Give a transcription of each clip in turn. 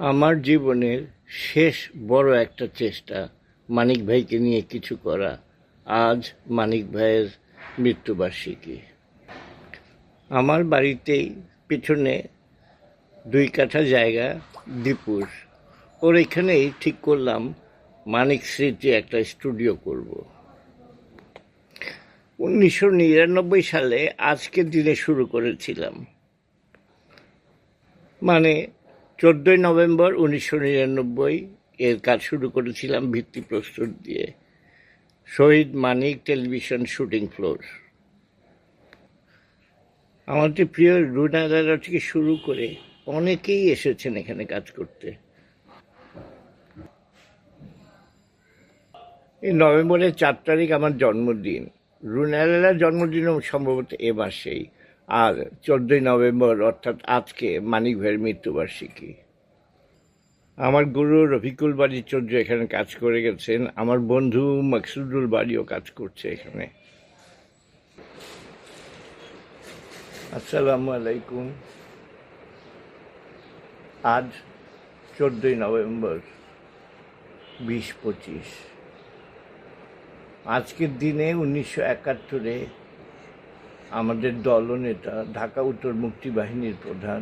আমার জীবনের শেষ বড় একটা চেষ্টা মানিক ভাইকে নিয়ে কিছু করা। আজ মানিক ভাইয়ের মৃত্যুবার্ষিকী। আমার বাড়িতেই পিছনে 2 কাঠা জায়গা দীপুর, ওর এখানেই ঠিক করলাম মানিক স্মৃতি একটা স্টুডিও করব। 1999 সালে আজকের দিনে শুরু করেছিলাম, মানে 14ই নভেম্বর 1999 এর কাজ শুরু করেছিলাম ভিত্তিপ্রস্তর দিয়ে। শহীদ মানিক টেলিভিশন শুটিং ফ্লোর। আমাদের প্রিয় রুনা দাদা থেকে শুরু করে অনেকেই এসেছেন এখানে কাজ করতে। এই নভেম্বরের 4 তারিখ আমার জন্মদিন। রুনা দাদার জন্মদিনও সম্ভবত এ মাসেই। আর 14ই নভেম্বর অর্থাৎ আজকে মানিক ভাইয়ের মৃত্যুবার্ষিকী। আমার গুরু রফিকুল বাড়ি চৌধুরী এখানে কাজ করে গেছেন। আমার বন্ধু মাকসুদুল বাড়িও কাজ করছে এখানে। আসসালামু আলাইকুম। আজ 14ই নভেম্বর 2025। আজকের দিনে 1971-এ আমাদের দলনেতা ঢাকা উত্তর মুক্তিবাহিনীর প্রধান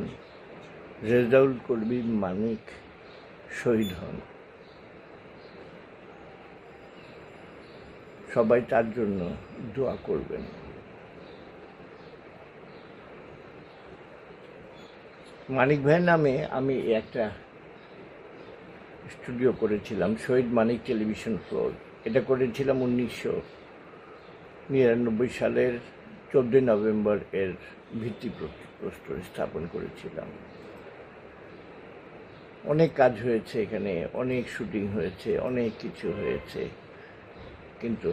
রেজাউল করিম মানিক শহীদ হন। সবাই তার জন্য দোয়া করবেন। মানিক ভাইয়ের নামে আমি একটা স্টুডিও করেছিলাম, শহীদ মানিক টেলিভিশন ফ্লোর। এটা করেছিলাম 1999 সালের 14ই নভেম্বর এর ভিত্তিপ্রস্তর স্থাপন করেছিলাম। অনেক কাজ হয়েছে এখানে, অনেক শুটিং হয়েছে, অনেক কিছু হয়েছে, কিন্তু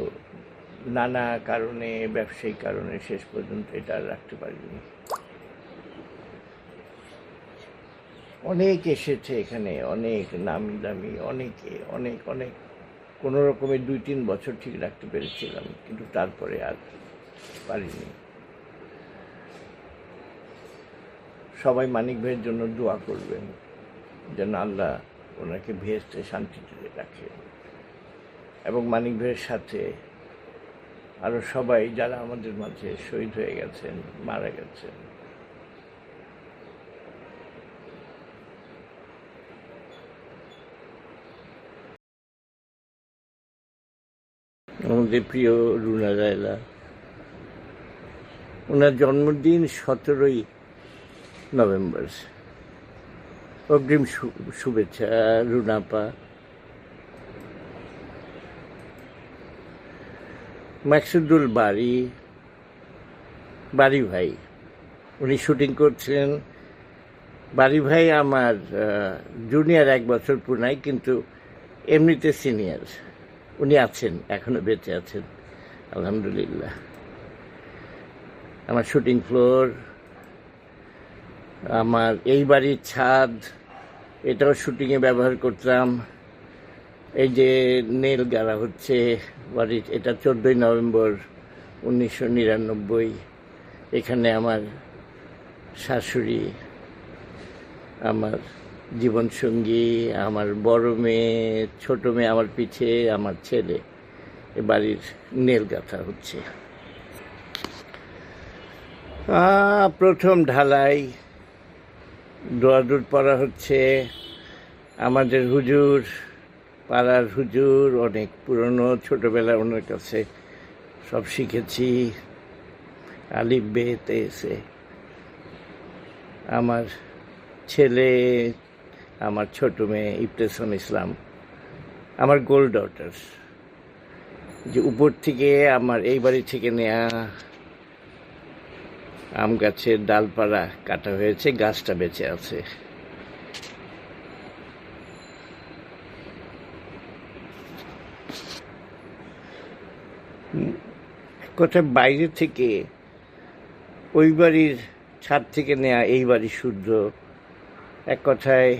নানা কারণে, ব্যবসায়িক কারণে শেষ পর্যন্ত এটা আর রাখতে পারিনি। অনেক এসেছে এখানে, অনেক নামি দামি, অনেকে অনেক অনেক কোনো রকমের 2-3 বছর ঠিক রাখতে পেরেছিলাম, কিন্তু তারপরে আর পারিনি। সবাই মানিক ভাইয়ের জন্য দোয়া করবেন যেন আল্লাহ ওনাকে ভেস্তে শান্তিতে রাখে, এবং মানিক ভাইয়ের সাথে আরও সবাই যারা আমাদের মাঝে শহীদ হয়ে গেছেন, মারা গেছেন। আমাদের প্রিয় রুনা রায়লা, ওনার জন্মদিন 17ই নভেম্বর। অগ্রিম শুভেচ্ছা রুনাপা। মাকসুদুল বাড়ি ভাই, উনি শুটিং করছিলেন। বাড়ি ভাই আমার জুনিয়র 1 বছর পুনায়, কিন্তু এমনিতে সিনিয়র। উনি আছেন, এখনো বেঁচে আছেন আলহামদুলিল্লাহ। আমার শুটিং ফ্লোর, আমার এই বাড়ির ছাদ, এটাও শুটিংয়ে ব্যবহার করতাম। এই যে নেল গাড়া হচ্ছে বাড়ির, এটা 14ই নভেম্বর 1999। এখানে আমার শাশুড়ি, আমার জীবনসঙ্গী, আমার বড় মেয়ে, ছোট মেয়ে, আমার পিছে আমার ছেলে, এ বাড়ির নেল গাঁথা হচ্ছে। প্রথম ঢালাই, দোয়াদুর পড়া হচ্ছে। আমাদের হুজুর, পাড়ার হুজুর, অনেক পুরনো, ছোটবেলায় ওনার কাছে সব শিখেছি, আলিফ বে তে সে। আমার ছেলে, আমার ছোট মেয়ে ইফতেসাম ইসলাম, আমার গোল্ড ডটার। যে উপর থেকে আমার এই বাড়ি থেকে নেয়া আম গাছের ডালপালা কাটা হয়েছে, গাছটা বেঁচে আছে। কথা বাইরে থেকে ওই বাড়ির ছাদ থেকে নেয়া এই বাড়ি শুদ্ধ। এক কথায়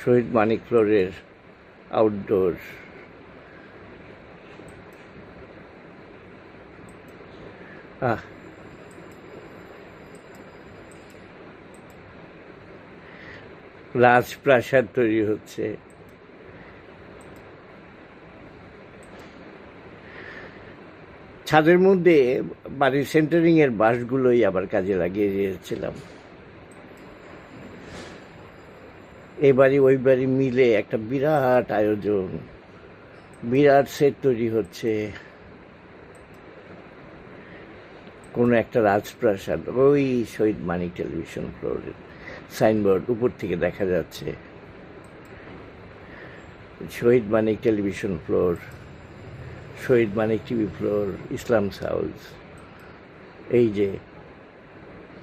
শহীদ মানিক ফ্লোরের আউটডোর। রাজপ্রাসাদ তৈরি হচ্ছে। ছাদের মধ্যে বাড়ির সেন্টারিং এর বাঁশগুলোই আবার কাজে লাগিয়ে দিয়েছিলাম। এই বাড়ি ওই বাড়ি মিলে একটা বিরাট আয়োজন, বিরাট সেট তৈরি হচ্ছে। কোনো একটা রাজপ্রাসাদ, ওই শহীদ মানিক টেলিভিশন ফ্লোরের সাইনবোর্ড উপর থেকে দেখা যাচ্ছে, শহীদ মানিক টেলিভিশন ফ্লোর, শহীদ মানিক টিভি ফ্লোর, ইসলামস হাউস। এই যে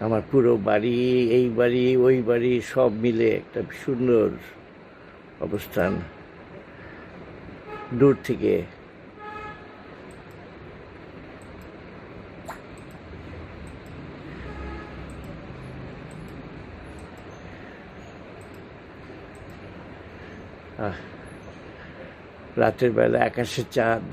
আমার পুরো বাড়ি, এই বাড়ি ওই বাড়ি সব মিলে একটা সুন্দর অবস্থান। দূর থেকে রাতের বেলা আকাশে চাঁদ,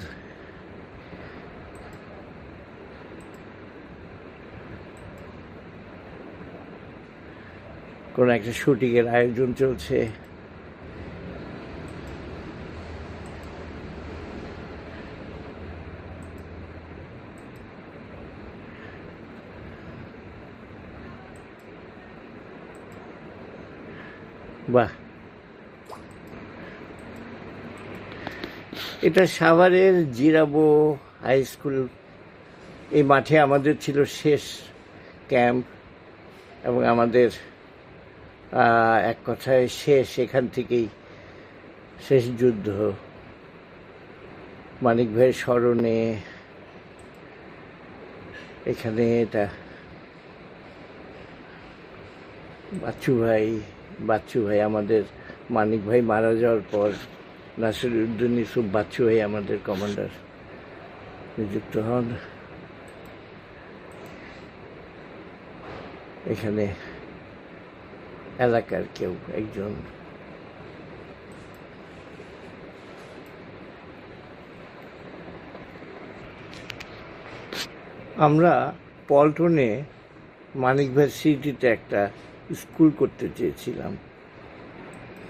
কোন একটা শুটিং এর আয়োজন চলছে। বাহ, এটা সাভারের জিরাবো হাই স্কুল। এই মাঠে আমাদের ছিল শেষ ক্যাম্প, এবং আমাদের এক কথায় শেষ, এখান থেকেই শেষ যুদ্ধ। মানিক ভাইয়ের স্মরণে এখানে এটা বাচ্চু ভাই আমাদের, মানিক ভাই মারা যাওয়ার পর নাসিরউদ্দিন ইউসুফ বাচ্চু ভাই আমাদের কমান্ডার নিযুক্ত হন। এখানে এলাকার কেউ একজন। আমরা পল্টনে মানিক ভাইয়ের স্মৃতিতে একটা স্কুল করতে চেয়েছিলাম।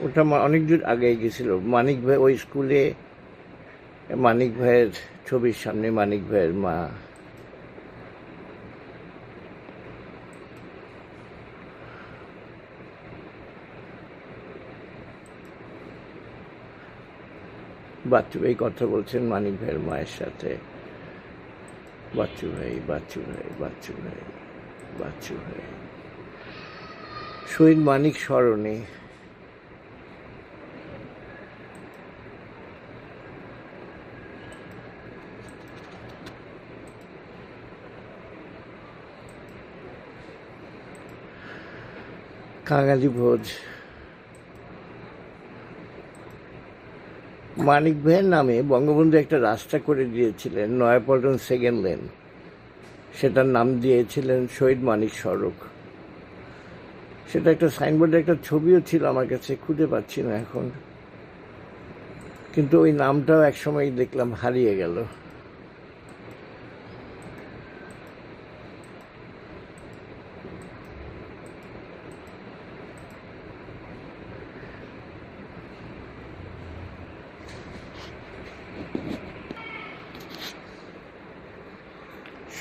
ওটা অনেক দূর আগে গেছিল। মানিক ভাই ওই স্কুলে, মানিক ভাইয়ের ছবির সামনে মানিক ভাইয়ের মা, বাচ্চু ভাই কথা বলছেন মানিক ভাইয়ের মায়ের সাথে। বাচ্চু ভাই, শহীদ মানিক স্মরণে। কাঙালি ভোজ। মানিক ভাইয়ের নামে বঙ্গবন্ধু একটা রাস্তা করে দিয়েছিলেন, নয়াপল্টন সেকেন্ড লেন, সেটার নাম দিয়েছিলেন শহীদ মানিক সড়ক। সেটা একটা সাইনবোর্ডে একটা ছবিও ছিল, আমার কাছে খুঁজে পাচ্ছি না এখন, কিন্তু ওই নামটাও একসময় দেখলাম হারিয়ে গেল।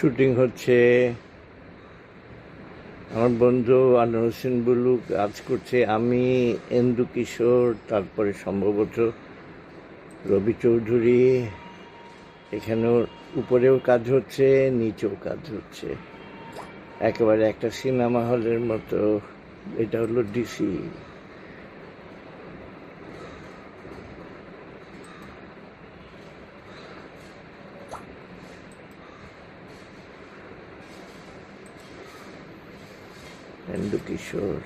শুটিং হচ্ছে, আমার বন্ধু আনোয়ার হোসেন বুলু কাজ করছে, আমি, এন্দু কিশোর, তারপরে সম্ভবত রবি চৌধুরী। এখানেও উপরেও কাজ হচ্ছে, নিচেও কাজ হচ্ছে, একেবারে একটা সিনেমা হলের মতো। এটা হলো ডিসি। এন্দু কিশোর।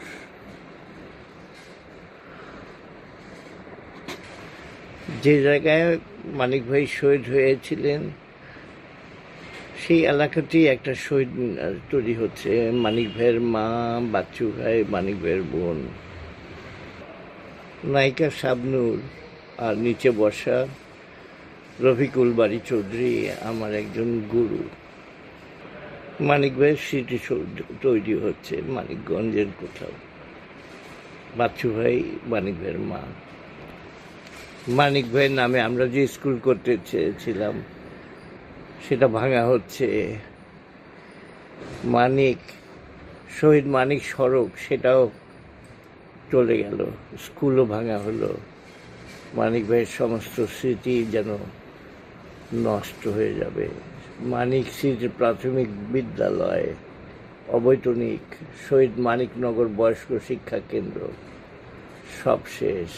যে জায়গায় মানিক ভাই শহীদ হয়েছিলেন সেই এলাকাটি একটা শহীদ তৈরি হচ্ছে। মানিক ভাইয়ের মা, বাচ্চু ভাই, মানিক ভাইয়ের বোন, নায়িকা শাবনূর, আর নিচে বসা রফিকুল বাড়ি চৌধুরী, আমার একজন গুরু। মানিক ভাইয়ের স্মৃতি তৈরি হচ্ছে মানিকগঞ্জের কোথাও। বাচ্চু ভাই মানিক ভাইয়ের মা। মানিক ভাইয়ের নামে আমরা যে স্কুল করতে চেয়েছিলাম সেটা ভাঙা হচ্ছে। শহীদ মানিক সড়ক সেটাও চলে গেল, স্কুলও ভাঙা হলো। মানিক ভাইয়ের সমস্ত স্মৃতি যেন নষ্ট হয়ে যাবে। মানিক স্মৃতি প্রাথমিক বিদ্যালয়, অবৈতনিক, শহীদ মানিকনগর বয়স্ক শিক্ষা কেন্দ্র সব শেষ।